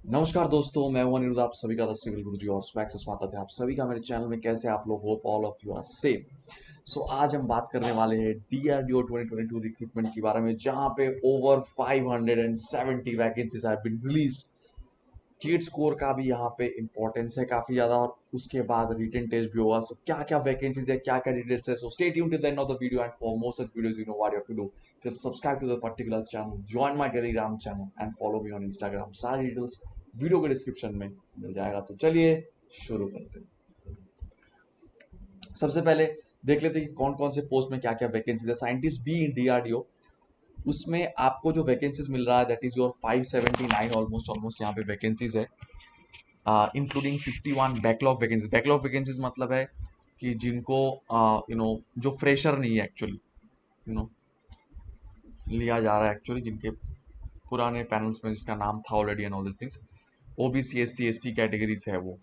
नमस्कार दोस्तों, मैं हूं अनिरुद्ध, आप सभी का द सिविल गुरुजी और स्वैग से स्वागत है आप सभी का मेरे चैनल में। कैसे आप लोग? Hope all of you are safe. So आज हम बात करने वाले हैं डीआरडीओ 2022 रिक्रूटमेंट के बारे में, जहां पे over 570 vacancies have been released. GATE score का भी यहाँ पे इंपॉर्टेंस है काफी ज्यादा, और उसके बाद रिटन टेस्ट भी होगा। सो क्या क्या वैकेंसीज है, क्या क्या डिटेल्स है, so stay tuned till the end of the video. And for more such videos, you know what you have to do, just subscribe to the particular channel, join my Telegram channel and follow me on Instagram. सारी details video के description में मिल जाएगा। तो चलिए शुरू करते हैं। सबसे पहले देख लेते हैं कि कौन कौन से पोस्ट में क्या क्या वैकेंसीज है। साइंटिस्ट बी इन डीआरडीओ, उसमें आपको जो वैकेंसीज मिल रहा है that is your 579 almost almost यहाँ पे वैकेंसीज है, including 51 backlog vacancies. Backlog vacancies मतलब है कि जिनको जो फ्रेशर नहीं है एक्चुअली, यू नो लिया जा रहा है एक्चुअली, जिनके पुराने पैनल्स में जिसका नाम था already and all this things, OBC SC ST categories है वो।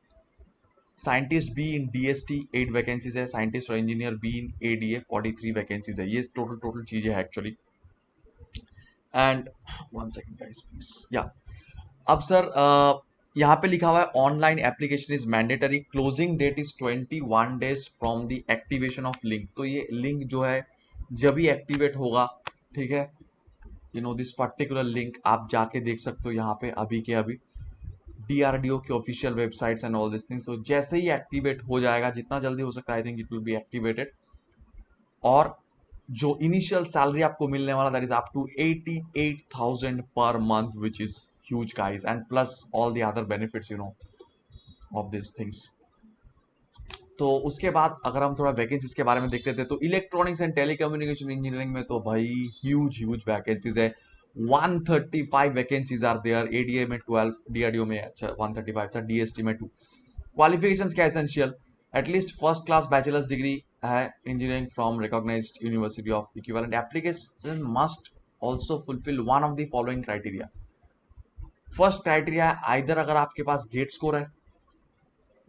Scientist B in DST 8 vacancies है। साइंटिस्ट और engineer B in ADA 43 vacancies है। ये टोटल टोटल चीजें हैं actually. And one second guys please, या अब सर यहाँ पे लिखा हुआ है online application is mandatory, closing date is 21 days from the activation of link. तो ये लिंक जो है जब ही एक्टिवेट होगा, ठीक है, दिस पर्टिकुलर लिंक आप जाके देख सकते हो यहाँ पे अभी के अभी डीआरडीओ के official websites and all this things. तो जैसे ही एक्टिवेट हो जाएगा, जितना जल्दी हो सकता है, I think it will be activated. और जो इनिशियल सैलरी आपको मिलने वाला दैट इज अप टू 88,000 पर month, which is huge guys, and plus all the other benefits of this things. तो उसके बाद अगर हम थोड़ा वैकेंसीज के बारे में देख लेते हैं, तो इलेक्ट्रॉनिक्स एंड टेलीकम्युनिकेशन इंजीनियरिंग में तो भाई ह्यूज ह्यूज वैकेंसीज है। 135 वैकेंसीज आर देयर, एडीए में 12, डीआरडीओ में अच्छा 135 था, डीएसटी में 2। क्वालिफिकेशंस क्या essential? At least first class bachelors degree है engineering from recognised university of equivalent. Application must also fulfil one of the following criteria. First criteria है either अगर आपके पास गेट स्कोर है,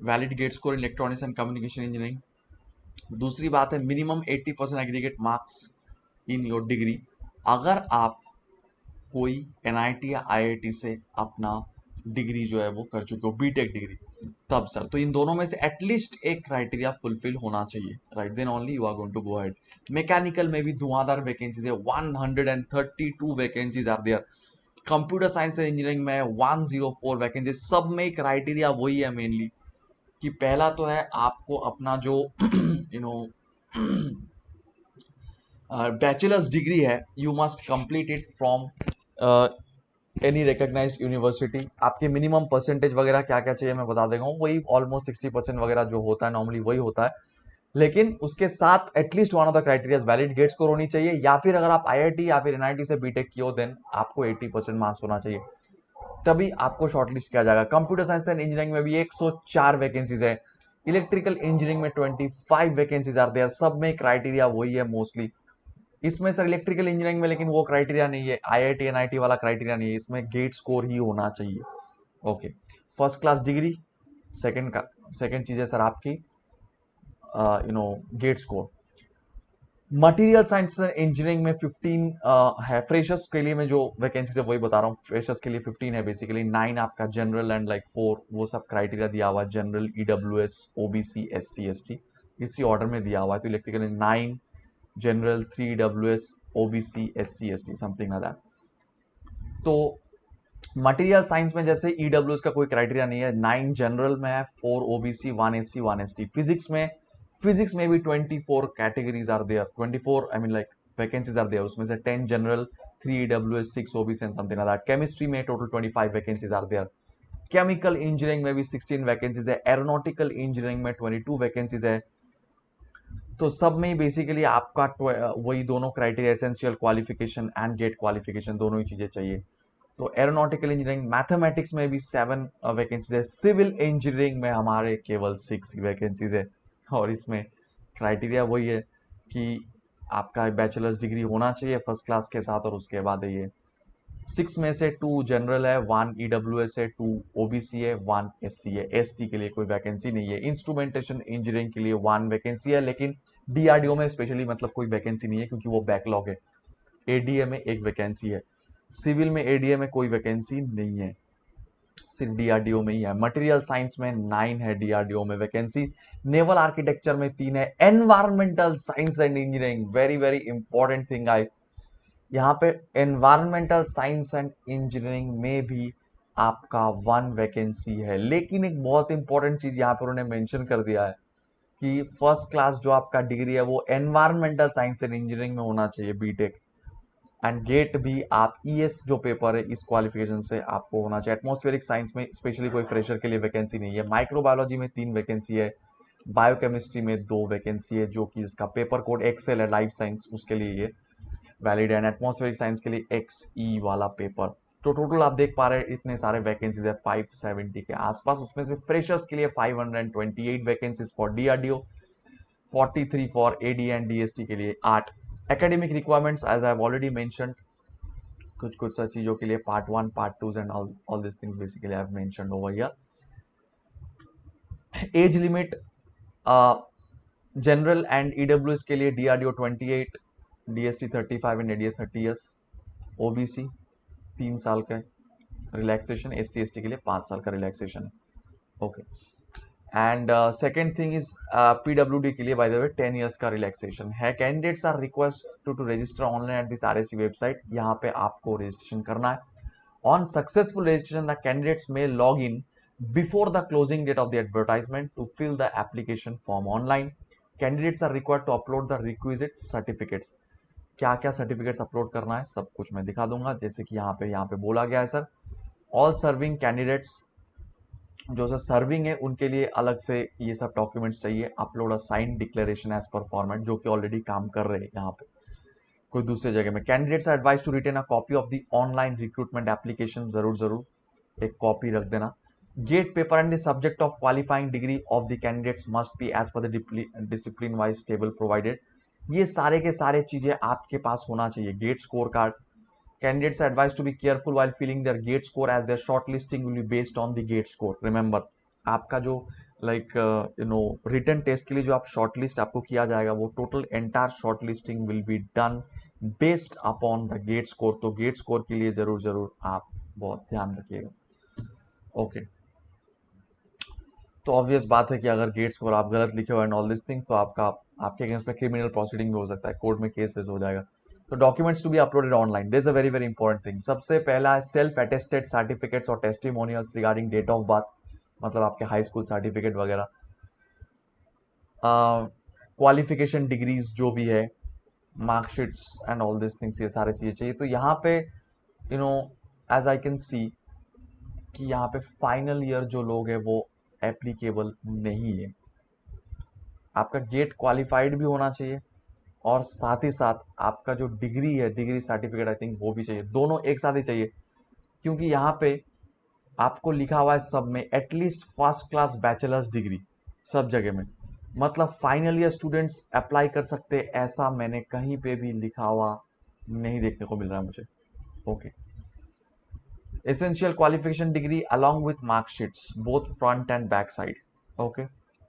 valid GATE score electronics and communication engineering. दूसरी बात है minimum 80% aggregate marks in your degree. अगर आप कोई एनआईटी या आईआईटी से अपना डिग्री जो है वो कर चुके हो, बीटेक डिग्री, तब सर। तो इन दोनों में से एटलीस्ट एक क्राइटेरिया फुलफिल होना चाहिए, right? Then only you are going to go ahead. Mechanical में भी धुआंधार वैकेंसीज है, 132 vacancies are there. Computer science and engineering में 104 वैकेंसीज। सब में क्राइटेरिया वही है मेनली, कि पहला तो है आपको अपना जो बैचलर्स डिग्री है, you must complete it from any recognised university. आपके मिनिमम परसेंटेज वगैरह क्या क्या चाहिए मैं बता देगा हूँ, वही ऑलमोस्ट 60% वगैरह जो होता है नॉर्मली वही होता है। लेकिन उसके साथ at least one of the criteria valid GATE score होनी चाहिए, या फिर अगर आप आईआईटी या फिर एनआईटी से बीटेक किए हो देन आपको 80% मार्क्स होना चाहिए, तभी आपको शॉर्टलिस्ट किया जाएगा। कंप्यूटर साइंस एंड इंजीनियरिंग में भी 104 वैकेंसीज है। इलेक्ट्रिकल इंजीनियरिंग में 25 वैकेंसीज आर देयर। सब में क्राइटेरिया वही है मोस्टली। इसमें सर इलेक्ट्रिकल इंजीनियरिंग में लेकिन वो क्राइटेरिया नहीं है, आईआईटी एनआईटी वाला क्राइटेरिया नहीं है, इसमें गेट स्कोर ही होना चाहिए। Okay, first class degree. Second चीज है सर आपकी GATE score. Material science engineering में 15 है। फ्रेशर्स के लिए मैं जो वैकेंसी है वही बता रहा हूँ। फ्रेशर्स के लिए 15 है बेसिकली। 9 आपका जनरल एंड लाइक 4 वो सब क्राइटेरिया दिया हुआ है, general, EWS, OBC, SC ST, इसी ऑर्डर में दिया हुआ है। तो electrical 9 general, 3 EWS, OBC, SC ST, something like that. तो मटेरियल साइंस में जैसे ईडब्ल्यूएस का कोई क्राइटेरिया नहीं है, 9 जनरल में है, 4 ओबीसी, 1 एससी, 1 एसटी। फिजिक्स में भी 24 categories are there, 24 I mean like vacancies are there. उसमें से 10 general, 3 EWS, 6 OBC and something like that. Chemistry में total 25 vacancies are there. Chemical engineering में भी 16 वैकेंसीज है। एरोनॉटिकल इंजीनियरिंग में 22 वैकेंसीज है। तो सब में बेसिकली आपका वही दोनों criteria, essential qualification and GATE qualification, दोनों ही चीजें चाहिए। तो एरोनॉटिकल इंजीनियरिंग, मैथमेटिक्स में भी 7 वैकेंसीज है। सिविल इंजीनियरिंग में हमारे केवल 6 वैकेंसीज है। और इसमें क्राइटेरिया वही है कि आपका बैचलर्स डिग्री होना चाहिए फर्स्ट क्लास के साथ, और उसके बाद ये 6 में से 2 जनरल है, 1 ईडब्ल्यूएस है, 2 ओबीसी है, 1 एससी है। एसटी के लिए कोई वैकेंसी नहीं है। इंस्ट्रूमेंटेशन इंजीनियरिंग के लिए 1 वैकेंसी है, लेकिन डीआरडीओ में स्पेशली मतलब कोई वैकेंसी नहीं है क्योंकि वो बैकलॉग है। एडीए में 1 वैकेंसी है। सिविल में एडीए में कोई वैकेंसी नहीं है। सिर्फ डीआरडीओ में ही है। मटेरियल साइंस में 9 है डीआरडीओ में वैकेंसी, नेवल आर्किटेक्चर में 3 है, environmental science and engineering, very very important thing guys, यहाँ पे एनवायरमेंटल साइंस एंड इंजीनियरिंग में भी आपका 1 वैकेंसी है। लेकिन एक बहुत इंपॉर्टेंट चीज यहाँ पर उन्होंने मेंशन कर दिया है कि फर्स्ट क्लास जो आपका डिग्री है वो एनवायरमेंटल साइंस एंड इंजीनियरिंग में होना चाहिए, बीटेक। एंड गेट भी आप ईएस जो पेपर है इस क्वालिफिकेशन से आपको होना चाहिए। एटमॉस्फेरिक साइंस में स्पेशली कोई फ्रेशर के लिए वैकेंसी नहीं है। माइक्रोबायोलॉजी में 3 वैकेंसी है, बायोकेमिस्ट्री में 2 वैकेंसी है, जो कि इसका पेपर कोड एक्सेल है, लाइफ साइंस उसके लिए ये वैलिड है, एंड एटमॉस्फेरिक साइंस के लिए XE वाला पेपर। तो टोटल आप देख पा रहे हैं इतने सारे वैकेंसीज है 570 के आसपास। उसमें से फ्रेशर्स के लिए 528 vacancies for DRDO, 43 for AD and DST के लिए 8। Academic requirements as I have already mentioned, कुछ कुछ सा चीजों के लिए part 1 part 2 and all this things basically I have mentioned over here. Age limit general and EWS के लिए DRDO 28, DST 35 and ADA 30 years, OBC 3 साल का रिलैक्सेशन, एससी एसटी के लिए 5 साल का relaxation. Okay, and second thing is PWD के लिए बाय द वे 10 इयर्स का रिलैक्सेशन है। Candidates are request to register online at this RSC website, यहाँ पे आपको रजिस्ट्रेशन करना है। On successful registration the candidates may log in before the closing date of the advertisement to fill the application form online. Candidates are required to upload the requisite certificates. क्या क्या certificates upload करना है सब कुछ मैं दिखा दूंगा, जैसे कि यहाँ पे बोला गया है सर, ऑल सर्विंग कैंडिडेट्स जो सर सर्विंग है उनके लिए अलग से ये सब डॉक्यूमेंट्स चाहिए। Upload a sign declaration as per format, जो कि ऑलरेडी काम कर रहे हैं यहाँ पे कोई दूसरी जगह में। Candidates are advise to retain a copy of the online recruitment application, जरूर एक कॉपी रख देना। GATE paper and the subject of qualifying degree of the candidates must be as per the discipline wise table provided. ये सारे के सारे चीजें आपके पास होना चाहिए। GATE score card, candidates are advised to be careful while filling their gate score as their shortlisting will be based on the gate score. Remember, आपका जो रिटन टेस्ट के लिए जो आप शॉर्टलिस्ट आपको किया जाएगा वो total entire shortlisting will be done based upon the GATE score. तो गेट स्कोर के लिए जरूर आप बहुत ध्यान रखिएगा। ओके, तो ऑब्वियस बात है कि अगर गेट स्कोर आप गलत लिखे हो एंड ऑल दिस थिंग तो आपके अगेंस्ट में क्रिमिनल प्रोसीडिंग भी हो सकता है, कोर्ट में केस हो जाएगा। तो documents to be uploaded online, this a very very important thing. सबसे पहला है सेल्फ अटेस्टेड सर्टिफिकेट्स और testimonials regarding date of birth, मतलब आपके हाई स्कूल सर्टिफिकेट वगैरह, क्वालिफिकेशन डिग्रीज जो भी है, marksheets and all this things, ये सारे चीजें चाहिए। तो यहाँ पे एज आई कैन सी कि यहाँ पे फाइनल ईयर जो लोग हैं वो एप्लीकेबल नहीं है। आपका गेट क्वालिफाइड भी होना चाहिए और साथ ही साथ आपका जो डिग्री है, डिग्री सर्टिफिकेट आई थिंक वो भी चाहिए, दोनों एक साथ ही चाहिए। क्योंकि यहाँ पे आपको लिखा हुआ है सब में at least first class bachelors degree, सब जगह में, मतलब फाइनल ईयर स्टूडेंट्स अप्लाई कर सकते हैं, ऐसा मैंने कहीं पे भी लिखा हुआ नहीं देखने को मिल रहा है मुझे। Okay, essential qualification degree along with mark sheets both front and back side. Okay,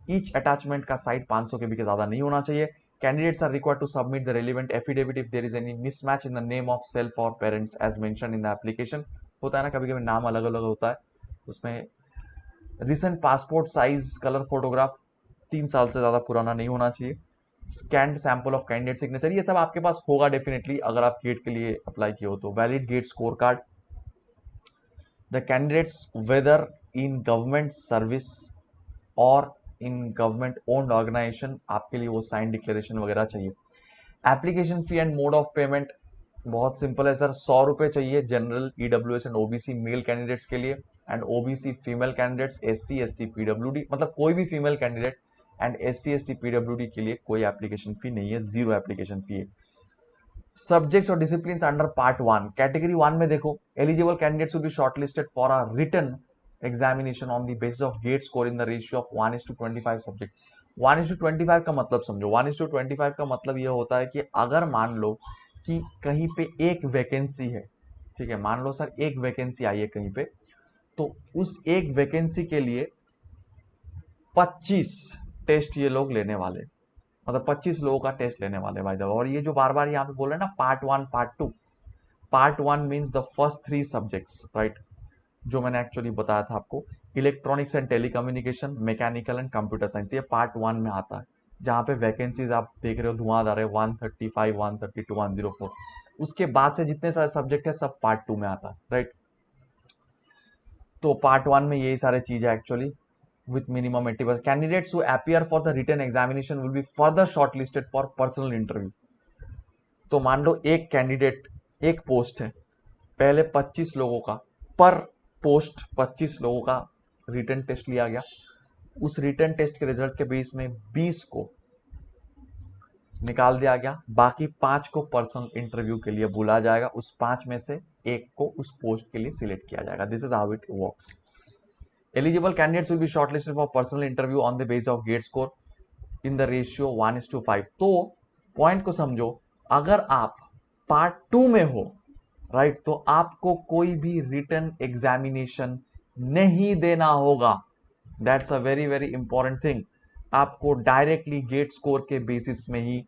each attachment का साइड 500 के भी ज्यादा नहीं होना चाहिए। Candidates are required to submit the relevant affidavit if there is any mismatch in the name of self or parents as mentioned in the application. होता है ना कभी कभी नाम अलग अलग होता है, उसमें recent passport size colour photograph 3 साल से ज्यादा पुराना नहीं होना चाहिए। Scanned sample of candidate signature, ये सब आपके पास होगा डेफिनेटली अगर आप गेट के लिए अप्लाई किए हो तो। Valid GATE score card, the candidates whether in government service or in government owned organization, आपके लिए वो साइन डिक्लेरेशन वगैरह चाहिए। Application fee and mode of payment बहुत सिंपल है सर, 100 रुपए चाहिए general EWS and OBC male candidates के लिए, and OBC female candidates, SC ST PWD, मतलब कोई भी female candidate and SC ST PWD के लिए कोई एप्लीकेशन फी नहीं है, 0 एप्लीकेशन फी है। सब्जेक्ट्स और डिसिप्लिन अंडर पार्ट 1, कैटेगरी 1 में देखो, eligible candidates will be shortlisted for a written examination on the basis of GATE score in the ratio of 1:25 subject. 1:25 का मतलब समझो, 1:25 का मतलब यह होता है कि अगर मान लो कि कहीं पे एक वैकेंसी है, ठीक है, मान लो सर एक वैकेंसी आई है कहीं पे, तो उस एक वैकेंसी के लिए 25 टेस्ट ये लोग लेने वाले, मतलब 25 लोगों का टेस्ट लेने वाले भाई साहब। और ये जो बार बार यहाँ पे बोल रहे हैं ना part 1 part 2, part 1 means the first 3 subjects, right. जो मैंने एक्चुअली बताया था आपको, electronics and telecommunication, mechanical and computer science, ये पार्ट 1 में आता है, जहाँ पे वैकेंसीज आप देख रहे हो धुआंधार है, 135, 132, 104। उसके बाद से जितने सारे सब्जेक्ट है सब पार्ट 2 में आता है, राइट। तो पार्ट 1 में यही सारे चीज है actually, with minimum 80%. Candidates who appear for the written examination will be further shortlisted for personal interview. तो मान लो एक कैंडिडेट, एक पोस्ट है, पहले 25 लोगों का, पर पोस्ट 25 लोगों का रिटन टेस्ट लिया गया। उस रिटन टेस्ट के रिजल्ट के बेस में 20 को निकाल दिया गया, बाकी 5 को पर्सनल इंटरव्यू के लिए बुला जाएगा, उस 5 में से एक को उस पोस्ट के लिए सिलेक्ट किया जाएगा। This is how it works. Eligible candidates will be shortlisted for personal interview on the basis of GATE score in the ratio 1:5। तो पॉइंट को समझो, अगर आप पार्ट 2 में हो, राइट, तो आपको कोई भी रिटन एग्जामिनेशन नहीं देना होगा। That's a very very important thing. आपको डायरेक्टली गेट स्कोर के बेसिस में ही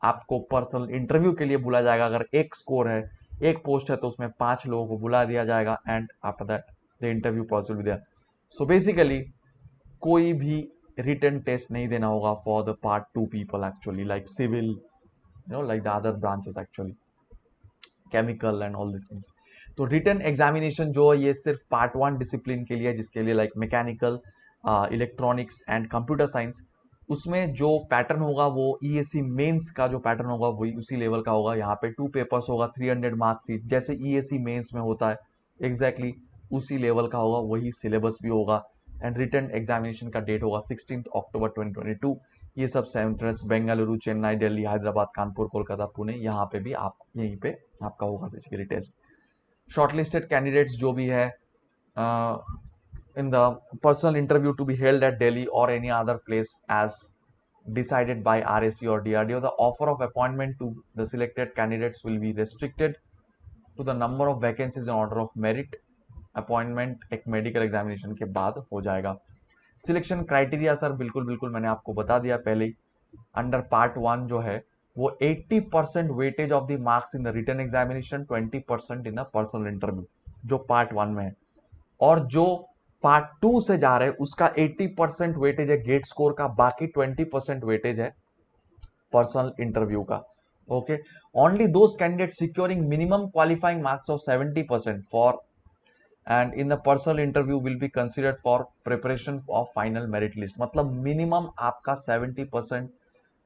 आपको पर्सनल इंटरव्यू के लिए बुला जाएगा। अगर एक स्कोर है, एक पोस्ट है, तो उसमें 5 लोगों को बुला दिया जाएगा and after that the interview process will be there. So basically कोई भी रिटन टेस्ट नहीं देना होगा for the part 2 people actually, like civil, like the other branches actually, chemical and all this things. तो रिटन एग्जामिनेशन जो ये सिर्फ part 1 discipline के लिए है, जिसके लिए like mechanical, electronics and computer science, उसमें जो पैटर्न होगा वो ईएसी मेंस का जो पैटर्न होगा वही उसी लेवल का होगा। यहाँ पे 2 पेपर्स होगा, 300 मार्क्स सीट, जैसे ईएसी मेंस में होता है एग्जैक्टली उसी लेवल का होगा, वही सिलेबस भी होगा। एंड रिटन एग्जामिनेशन का डेट होगा 16 अक्टूबर 2022। ये सब सेंटर्स बेंगलुरु, चेन्नई, दिल्ली, हैदराबाद, कानपुर, कोलकाता, पुणे, यहाँ पे भी आप यहीं पे आपका होगा बेसिकली टेस्ट। शॉर्टलिस्टेड कैंडिडेट्स जो भी है in the personal interview to be held at Delhi or any other place as decided by RSC or DRDO, the offer of appointment to the selected candidates will be restricted to the number of vacancies in order of merit। Appointment एक medical examination के बाद हो जाएगा। Selection criteria sir बिल्कुल बिल्कुल मैंने आपको बता दिया पहले ही। अंडर पार्ट 1 जो है वो 80% weightage of the marks in the written examination, 20% in the personal interview, जो पार्ट 1 में है। और जो पार्ट 2 से जा रहे हैं उसका 80% वेटेज है गेट स्कोर का, बाकी 20% वेटेज है पर्सनल इंटरव्यू का। Okay, only those candidate securing minimum qualifying marks of 70% for and in the personal interview will be considered for preparation of final merit list। मतलब मिनिमम आपका 70%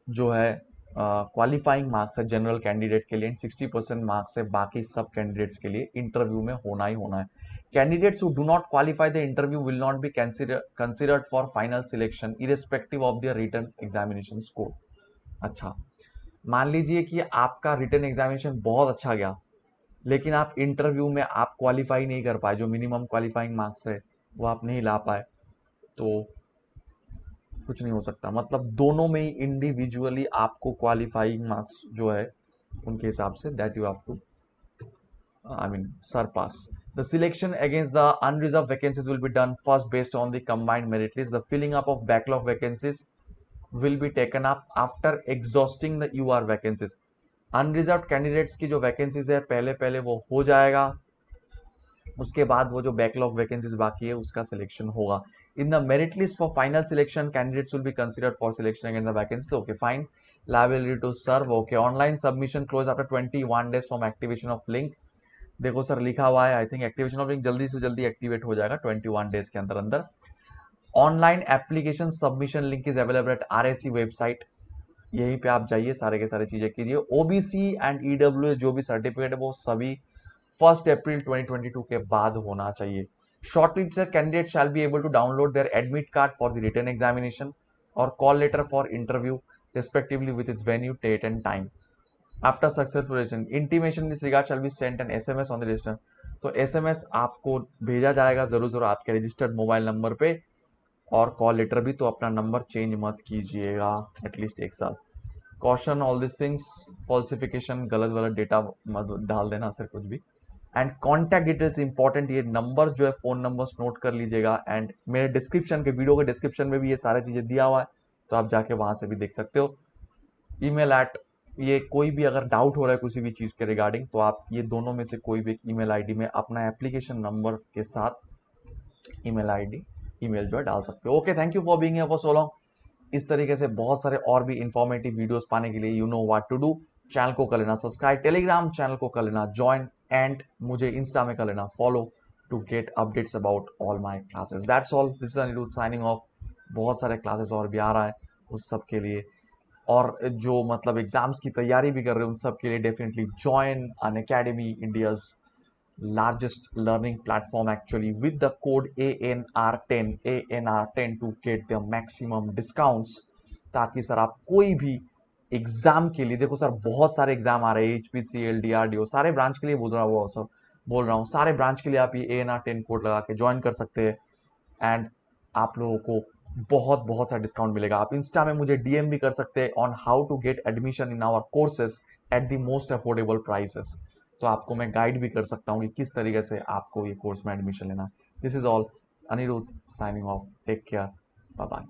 जो है qualifying marks है general candidate के लिए, 60% marks है बाकी सब कैंडिडेट्स के लिए इंटरव्यू में होना ही होना है। Candidates who do not qualify the interview will not be considered for final selection irrespective of the written examination score. अच्छा, मान लीजिए कि आपका रिटन एग्जामिनेशन बहुत अच्छा गया, लेकिन आप इंटरव्यू में आप क्वालिफाई नहीं कर पाए, जो मिनिमम क्वालिफाइंग मार्क्स है वो आप नहीं ला पाए, तो कुछ नहीं हो सकता। मतलब दोनों में ही इंडिविजुअली आपको क्वालिफाइंग मार्क्स जो है उनके हिसाब से that you have to surpass। The selection against the unreserved vacancies will be done first based on the combined merit list। The filling up of backlog vacancies will be taken up after exhausting the UR vacancies। Unreserve candidates की जो vacancies है पहले पहले वो हो जाएगा, उसके बाद वो जो बैकलॉग वैकेंसीज बाकी है उसका सिलेक्शन होगा। In the merit list for final selection candidates will be considered for selection against the vacancies. Okay fine, liability to serve, okay, online submission close after 21 days from activation of link. देखो sir लिखा हुआ है, I think activation of link जल्दी से जल्दी activate हो जाएगा 21 days के अंदर अंदर। Online application submission link is available at RSC website, यहीं पे आप जाइए, सारे के सारे चीजें कीजिए। ओबीसी एंड ईडब्ल्यू जो भी सर्टिफिकेट है वो सभी 1 अप्रैल 2022 के बाद होना चाहिए। Shortlisted candidate shall be able to download their admit card for the written examination और call letter for interview respectively with its venue, date and time. After successful registration intimation this regard shall be sent an SMS on the register. तो SMS आपको भेजा जाएगा जरूर जरूर आपके registered mobile number पे, और कॉल लेटर भी, तो अपना नंबर चेंज मत कीजिएगा एटलीस्ट 1 साल। Caution all this things, falsification, गलत गलत डेटा मत डाल देना सर कुछ भी। एंड कॉन्टैक्ट डिटेल्स इंपॉर्टेंट, ये नंबर जो है फोन नंबर्स नोट कर लीजिएगा। एंड मेरे डिस्क्रिप्शन के वीडियो के डिस्क्रिप्शन में भी ये सारी चीजें दिया हुआ है, तो आप जाके वहां से भी देख सकते हो। ईमेल एट, ये कोई भी अगर डाउट हो रहा है किसी भी चीज के रिगार्डिंग, तो आप ये दोनों में से कोई भी ईमेल आईडी में अपना एप्लीकेशन नंबर के साथ ईमेल आईडी, ईमेल जो है डाल सकते हो। Okay, thank you for being here for so long. इस तरीके से बहुत सारे और भी इंफॉर्मेटिव वीडियोस पाने के लिए you know what to do. Channel को कर लेना सब्सक्राइब, टेलीग्राम चैनल को कर लेना ज्वाइन, एंड मुझे इंस्टा में कर लेना follow to get updates about all my classes. That's all, this is Anirudh signing off. बहुत सारे क्लासेस और भी आ रहा है उस सब के लिए, और जो मतलब एग्जाम्स की तैयारी भी कर रहे हैं उन सब के लिए definitely join Unacademy, India's largest learning platform actually, with the code ANR10 to get the maximum discounts, ताकि सर आप कोई भी एग्जाम के लिए, देखो सर बहुत सारे एग्जाम आ रहे हैं, HPCL, DRDO, सारे ब्रांच के लिए बोल रहा हूँ सारे ब्रांच के लिए आप ये ANR10 कोड लगा के ज्वाइन कर सकते हैं, एंड आप लोगों को बहुत बहुत सा डिस्काउंट मिलेगा। आप इंस्टा में मुझे डीएम भी कर सकते हैं on how to get admission in our courses at the most affordable prices. तो आपको मैं गाइड भी कर सकता हूँ कि किस तरीके से आपको ये कोर्स में एडमिशन लेना। This is all, Anirudh signing off, take care, bye bye.